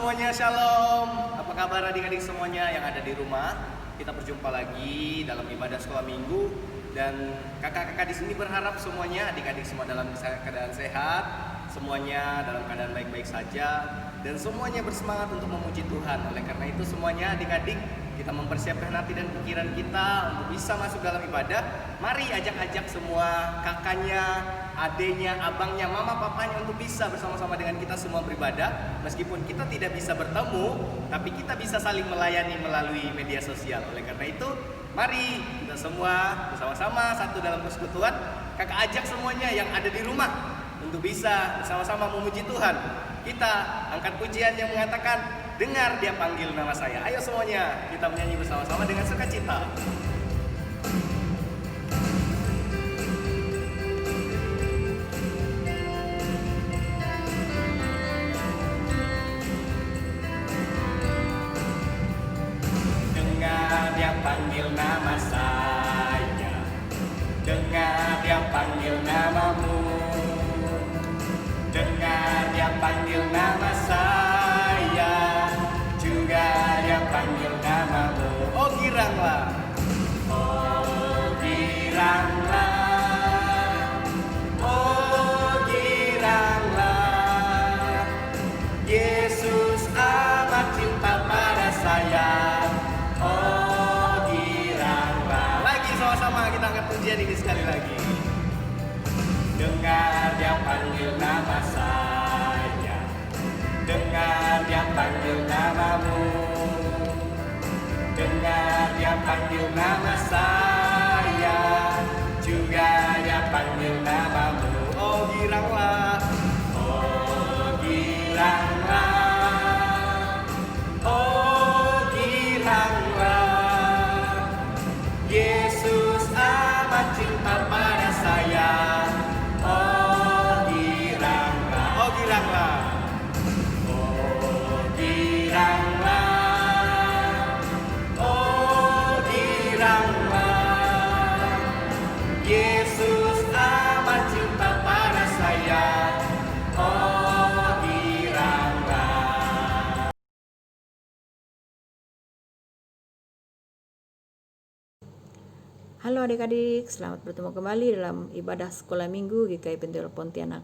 semuanya, shalom. Apa kabar adik-adik semuanya yang ada di rumah? Kita berjumpa lagi dalam ibadah sekolah minggu. Dan kakak-kakak di sini berharap semuanya, adik-adik semua dalam keadaan sehat, semuanya dalam keadaan baik-baik saja, dan semuanya bersemangat untuk memuji Tuhan. Oleh karena itu semuanya adik-adik, kita mempersiapkan hati dan pikiran kita untuk bisa masuk dalam ibadah. Mari ajak-ajak semua kakaknya, adenya, abangnya, mama, papanya untuk bisa bersama-sama dengan kita semua beribadah. Meskipun kita tidak bisa bertemu, tapi kita bisa saling melayani melalui media sosial. Oleh karena itu, mari kita semua bersama-sama satu dalam persekutuan. Kakak ajak semuanya yang ada di rumah untuk bisa bersama-sama memuji Tuhan. Kita angkat pujian yang mengatakan, dengar dia panggil nama saya. Ayo semuanya, kita menyanyi bersama-sama dengan sukacita. Dengar dia panggil nama saya, dengar dia panggil namamu, dengar dia panggil nama saya, juga dia panggil namamu. Oh giranglah, oh giranglah, oh giranglah, Yesus amat cinta pada saya. Oh giranglah. Lagi sama-sama kita angkat pujian ini sekali lagi. Dengar dia panggil nama saya, dengar dia panggil namamu, dengar dia panggil nama saya, juga dia panggil namamu. Oh giranglah, oh giranglah, oh giranglah, Yesus amat cinta pada saya. Oh giranglah, oh giranglah, oh giranglah, oh giranglah, Yesus amat cinta pada saya. Oh giranglah. Halo adik-adik, selamat bertemu kembali dalam ibadah sekolah minggu GKI Pentil Pontianak.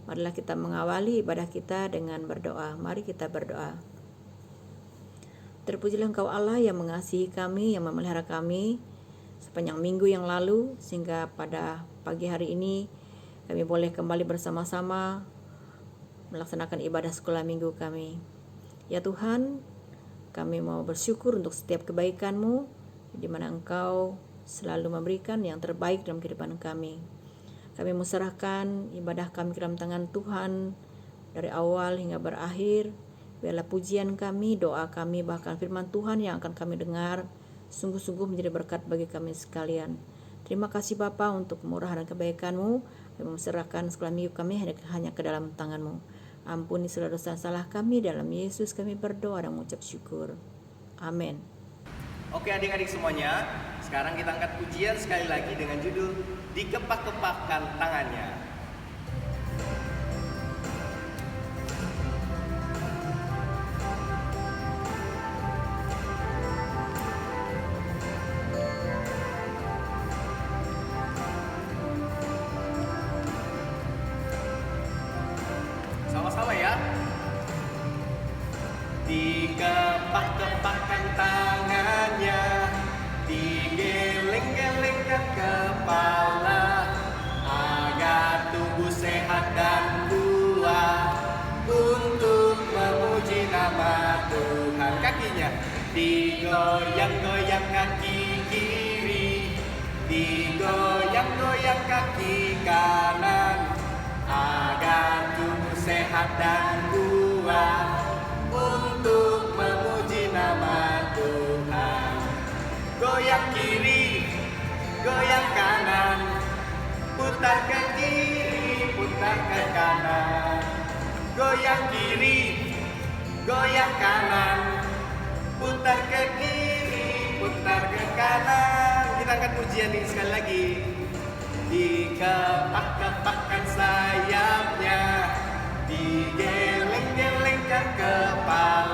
Marilah kita mengawali ibadah kita dengan berdoa. Mari kita berdoa. Terpujilah Engkau Allah yang mengasihi kami, yang memelihara kami sepanjang minggu yang lalu, sehingga pada pagi hari ini kami boleh kembali bersama-sama melaksanakan ibadah sekolah minggu kami. Ya Tuhan, kami mau bersyukur untuk setiap kebaikan-Mu, di mana Engkau selalu memberikan yang terbaik dalam kehidupan kami. Kami menserahkan ibadah kami ke dalam tangan Tuhan dari awal hingga berakhir. Biarlah pujian kami, doa kami, bahkan firman Tuhan yang akan kami dengar sungguh-sungguh menjadi berkat bagi kami sekalian. Terima kasih Bapa untuk kemurahan dan kebaikan-Mu. Kami menserahkan sekolah minggu kami hanya ke dalam tangan-Mu. Ampuni segala dosa salah kami, dalam Yesus kami berdoa dan mengucap syukur. Amin. Oke adik-adik semuanya, sekarang kita angkat pujian sekali lagi dengan judul Dikepak-kepakkan Tangannya. Sama-sama ya. Dikepak-kepakkan tangannya, digeleng-gelengkan kepala, agar tubuh sehat dan kuat untuk memuji nama Tuhan. Kakinya digoyang-goyang kaki kiri, digoyang-goyang kaki kanan, agar tubuh sehat dan kuat untuk memuji nama Tuhan. Goyang kiri, goyang kanan, putar ke kiri, putar ke kanan. Goyang kiri, goyang kanan, putar ke kiri, putar ke kanan. Kita angkat pujian ini sekali lagi. Dikepak-kepakkan sayapnya, digeleng-gelengkan kepala,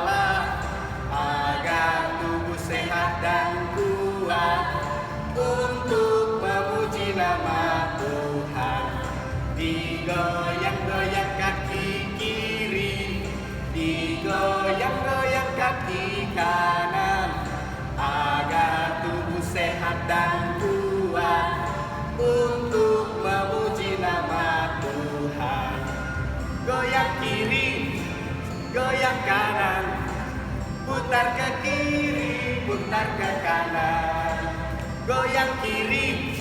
Digoyang-goyang kaki kiri, digoyang-goyang kaki kanan, agar tubuh sehat dan kuat untuk memuji nama Tuhan. Goyang kiri, goyang kanan, putar ke kiri, putar ke kanan. Goyang kiri,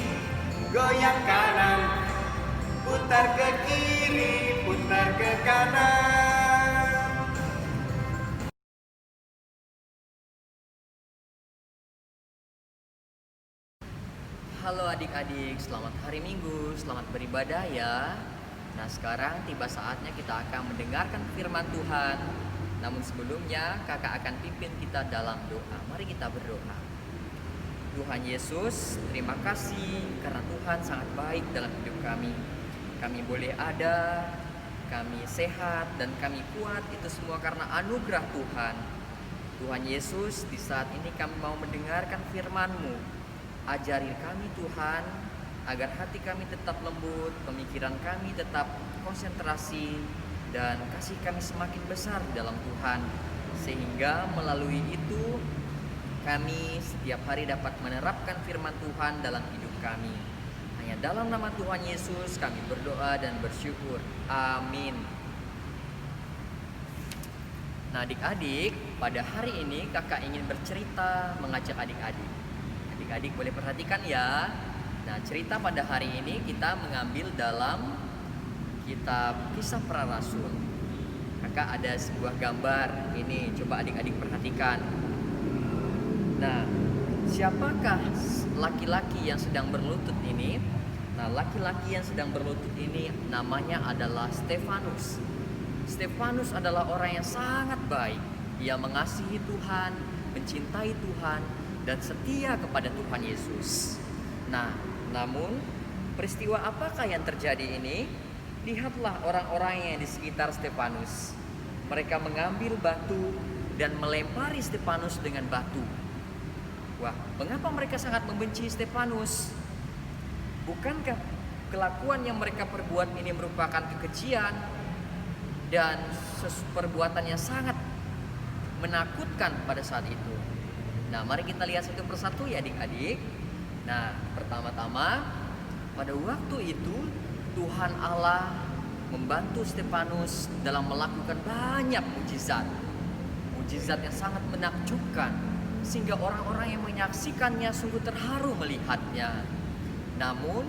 goyang kanan, putar ke kiri, putar ke kanan. Halo adik-adik, selamat hari Minggu, selamat beribadah ya. Nah sekarang tiba saatnya kita akan mendengarkan firman Tuhan. Namun sebelumnya kakak akan pimpin kita dalam doa. Mari kita berdoa. Tuhan Yesus, terima kasih karena Tuhan sangat baik dalam hidup kami. Kami boleh ada, kami sehat, dan kami kuat, itu semua karena anugerah Tuhan. Tuhan Yesus, di saat ini kami mau mendengarkan firman-Mu. Ajari kami Tuhan, agar hati kami tetap lembut, pemikiran kami tetap konsentrasi, dan kasih kami semakin besar di dalam Tuhan. Sehingga melalui itu kami setiap hari dapat menerapkan firman Tuhan dalam hidup kami. Hanya dalam nama Tuhan Yesus kami berdoa dan bersyukur. Amin. Nah adik-adik, pada hari ini kakak ingin bercerita mengajak adik-adik. Adik-adik boleh perhatikan ya. Nah cerita pada hari ini kita mengambil dalam kitab Kisah Para Rasul. Kakak ada sebuah gambar ini, coba adik-adik perhatikan. Nah siapakah laki-laki yang sedang berlutut ini? Nah laki-laki yang sedang berlutut ini namanya adalah Stefanus. Stefanus adalah orang yang sangat baik. Ia mengasihi Tuhan, mencintai Tuhan, dan setia kepada Tuhan Yesus. Nah, namun peristiwa apakah yang terjadi ini? Lihatlah orang-orang yang di sekitar Stefanus. Mereka mengambil batu dan melempari Stefanus dengan batu. Wah, mengapa mereka sangat membenci Stefanus? Bukankah kelakuan yang mereka perbuat ini merupakan kekejian dan perbuatan yang sangat menakutkan pada saat itu? Nah, mari kita lihat satu persatu ya adik-adik. Nah, pertama-tama pada waktu itu Tuhan Allah membantu Stefanus dalam melakukan banyak mujizat. Mujizat yang sangat menakjubkan sehingga orang-orang yang menyaksikannya sungguh terharu melihatnya. Namun,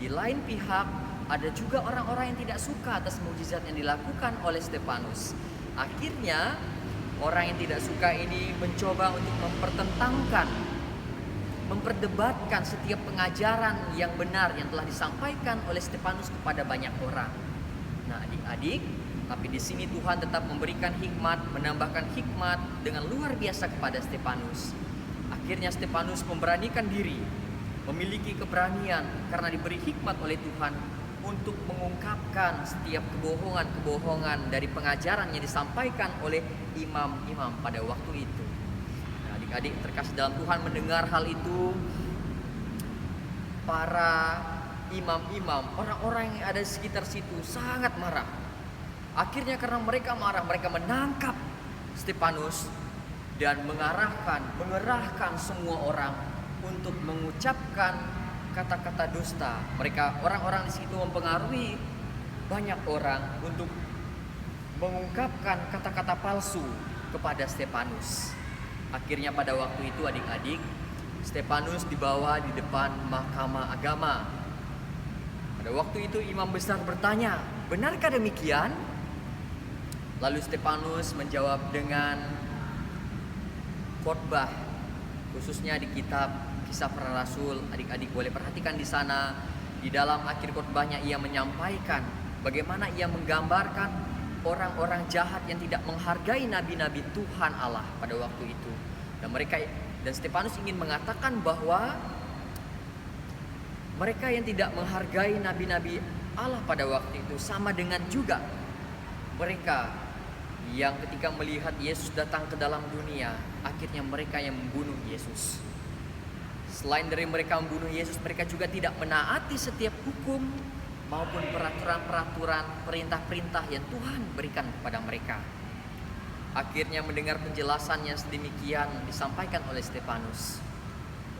di lain pihak ada juga orang-orang yang tidak suka atas mujizat yang dilakukan oleh Stefanus. Akhirnya orang yang tidak suka ini mencoba untuk memperdebatkan setiap pengajaran yang benar yang telah disampaikan oleh Stefanus kepada banyak orang. Nah, adik-adik, tapi di sini Tuhan tetap memberikan hikmat, menambahkan hikmat dengan luar biasa kepada Stefanus. Akhirnya Stefanus memberanikan diri, memiliki keberanian karena diberi hikmat oleh Tuhan untuk mengungkapkan setiap kebohongan-kebohongan dari pengajaran yang disampaikan oleh imam-imam pada waktu itu. Nah, adik-adik terkasih dalam Tuhan mendengar hal itu, para imam-imam, orang-orang yang ada di sekitar situ sangat marah. Akhirnya karena mereka marah, mereka menangkap Stefanus dan mengerahkan semua orang untuk mengucapkan kata-kata dusta. Orang-orang di situ mempengaruhi banyak orang untuk mengungkapkan kata-kata palsu kepada Stefanus. Akhirnya pada waktu itu adik-adik, Stefanus dibawa di depan mahkamah agama. Pada waktu itu imam besar bertanya, "Benarkah demikian?" Lalu Stefanus menjawab dengan khotbah, khususnya di kitab Kisah Para Rasul. Adik-adik boleh perhatikan di sana. Di dalam akhir khotbahnya ia menyampaikan bagaimana ia menggambarkan orang-orang jahat yang tidak menghargai nabi-nabi Tuhan Allah pada waktu itu. Dan Stefanus ingin mengatakan bahwa mereka yang tidak menghargai nabi-nabi Allah pada waktu itu sama dengan juga mereka yang ketika melihat Yesus datang ke dalam dunia, akhirnya mereka yang membunuh Yesus. Selain dari mereka membunuh Yesus, mereka juga tidak menaati setiap hukum maupun peraturan-peraturan, perintah-perintah yang Tuhan berikan kepada mereka. Akhirnya mendengar penjelasan yang sedemikian disampaikan oleh Stefanus.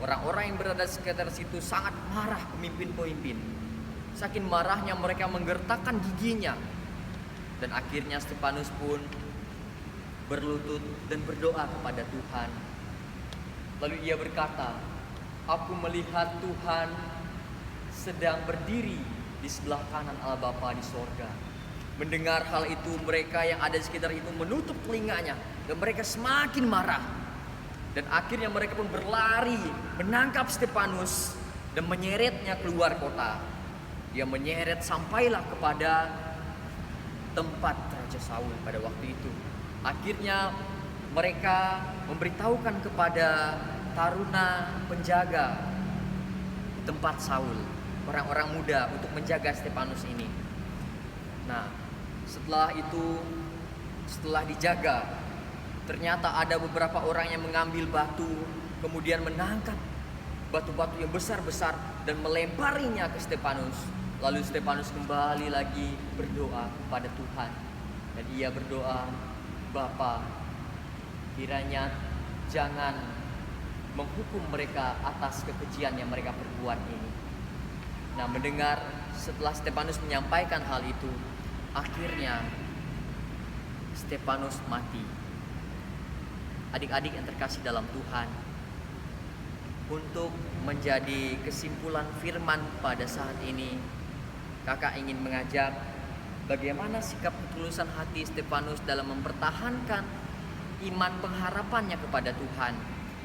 Orang-orang yang berada di sekitar situ sangat marah pemimpin-pemimpin. Saking marahnya mereka menggertakkan giginya. Dan akhirnya Stefanus pun berlutut dan berdoa kepada Tuhan. Lalu ia berkata, "Aku melihat Tuhan sedang berdiri di sebelah kanan Allah Bapa di sorga." Mendengar hal itu, mereka yang ada di sekitar itu menutup telinganya dan mereka semakin marah. Dan akhirnya mereka pun berlari menangkap Stefanus dan menyeretnya keluar kota. Dia menyeret sampailah kepada tempat Raja Saul pada waktu itu. Akhirnya mereka memberitahukan kepada taruna penjaga tempat Saul, orang-orang muda, untuk menjaga Stefanus ini. Nah, setelah dijaga, ternyata ada beberapa orang yang mengambil batu, kemudian menangkap batu-batu yang besar-besar dan melemparinya ke Stefanus. Lalu Stefanus kembali lagi berdoa kepada Tuhan. Dan ia berdoa, "Bapa, kiranya jangan menghukum mereka atas kekejian yang mereka perbuat ini." Nah, mendengar setelah Stefanus menyampaikan hal itu, akhirnya Stefanus mati. Adik-adik yang terkasih dalam Tuhan, untuk menjadi kesimpulan firman pada saat ini, kakak ingin mengajak bagaimana sikap ketulusan hati Stefanus dalam mempertahankan iman pengharapannya kepada Tuhan.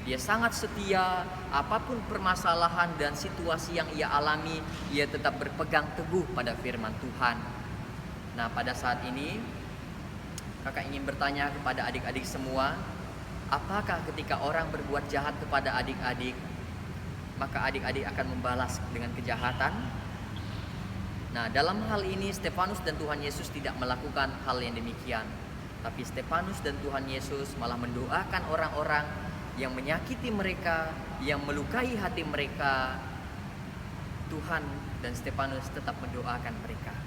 Dia sangat setia, apapun permasalahan dan situasi yang ia alami, ia tetap berpegang teguh pada firman Tuhan. Nah, pada saat ini kakak ingin bertanya kepada adik-adik semua, apakah ketika orang berbuat jahat kepada adik-adik, maka adik-adik akan membalas dengan kejahatan? Nah, dalam hal ini Stefanus dan Tuhan Yesus tidak melakukan hal yang demikian. Tapi Stefanus dan Tuhan Yesus malah mendoakan orang-orang yang menyakiti mereka, yang melukai hati mereka. Tuhan dan Stefanus tetap mendoakan mereka.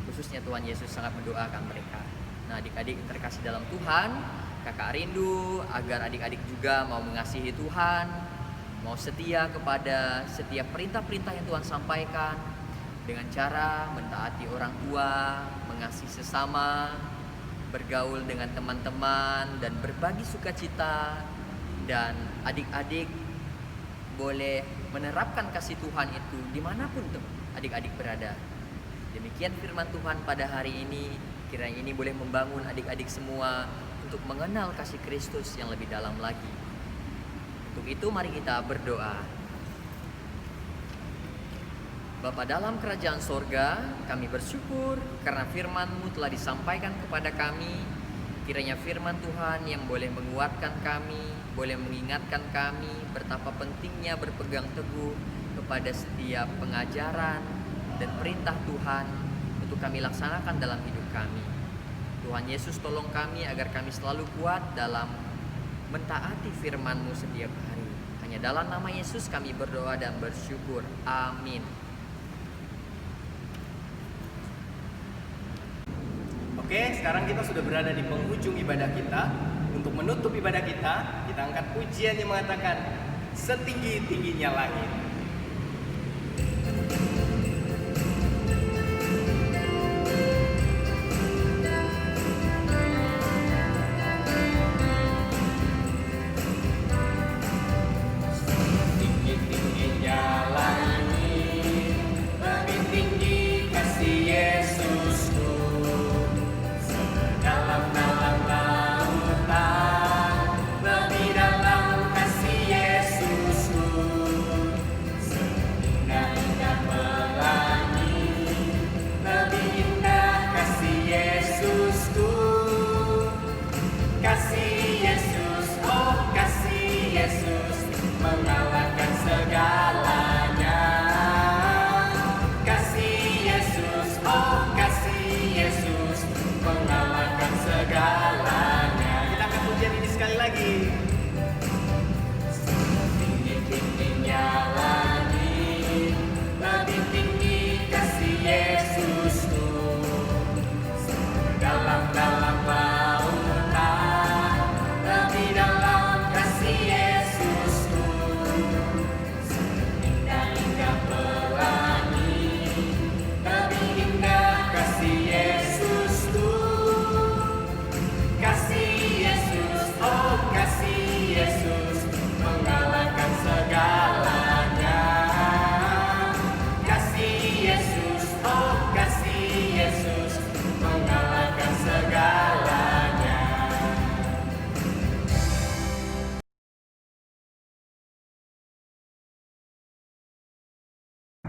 Khususnya Tuhan Yesus sangat mendoakan mereka. Nah, adik-adik terkasih dalam Tuhan, kakak rindu agar adik-adik juga mau mengasihi Tuhan, mau setia kepada setiap perintah-perintah yang Tuhan sampaikan, dengan cara mentaati orang tua, mengasihi sesama, bergaul dengan teman-teman, dan berbagi sukacita. Dan adik-adik boleh menerapkan kasih Tuhan itu dimanapun adik-adik berada. Demikian firman Tuhan pada hari ini. Kiranya ini boleh membangun adik-adik semua untuk mengenal kasih Kristus yang lebih dalam lagi. Untuk itu mari kita berdoa. Bapa dalam kerajaan sorga, kami bersyukur karena firman-Mu telah disampaikan kepada kami. Kiranya firman Tuhan yang boleh menguatkan kami, boleh mengingatkan kami betapa pentingnya berpegang teguh kepada setiap pengajaran dan perintah Tuhan untuk kami laksanakan dalam hidup kami. Tuhan Yesus, tolong kami agar kami selalu kuat dalam mentaati firman-Mu setiap hari. Hanya dalam nama Yesus kami berdoa dan bersyukur. Amin. Oke, sekarang kita sudah berada di penghujung ibadah kita. Untuk menutup ibadah kita angkat pujian yang mengatakan, "Setinggi-tingginya langit."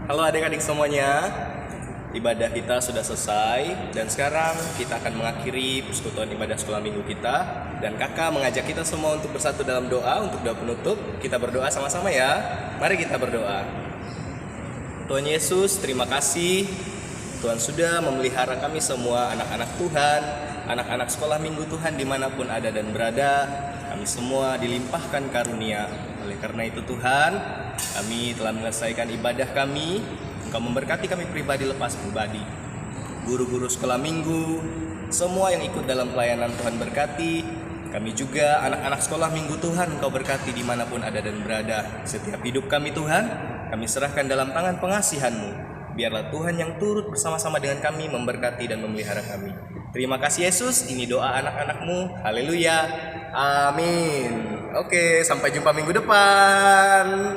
Halo adik-adik semuanya, ibadah kita sudah selesai dan sekarang kita akan mengakhiri persekutuan ibadah sekolah minggu kita. Dan kakak mengajak kita semua untuk bersatu dalam doa, untuk doa penutup. Kita berdoa sama-sama ya. Mari kita berdoa. Tuhan Yesus, terima kasih Tuhan sudah memelihara kami semua anak-anak Tuhan, anak-anak sekolah minggu Tuhan dimanapun ada dan berada. Kami semua dilimpahkan karunia. Oleh karena itu Tuhan, kami telah menyelesaikan ibadah kami. Engkau memberkati kami pribadi lepas pribadi. Guru-guru sekolah minggu, semua yang ikut dalam pelayanan Tuhan berkati. Kami juga anak-anak sekolah minggu Tuhan, Engkau berkati dimanapun ada dan berada. Setiap hidup kami Tuhan, kami serahkan dalam tangan pengasihan-Mu. Biarlah Tuhan yang turut bersama-sama dengan kami memberkati dan memelihara kami. Terima kasih Yesus, ini doa anak-anak-Mu. Haleluya. Amin. Oke, sampai jumpa minggu depan.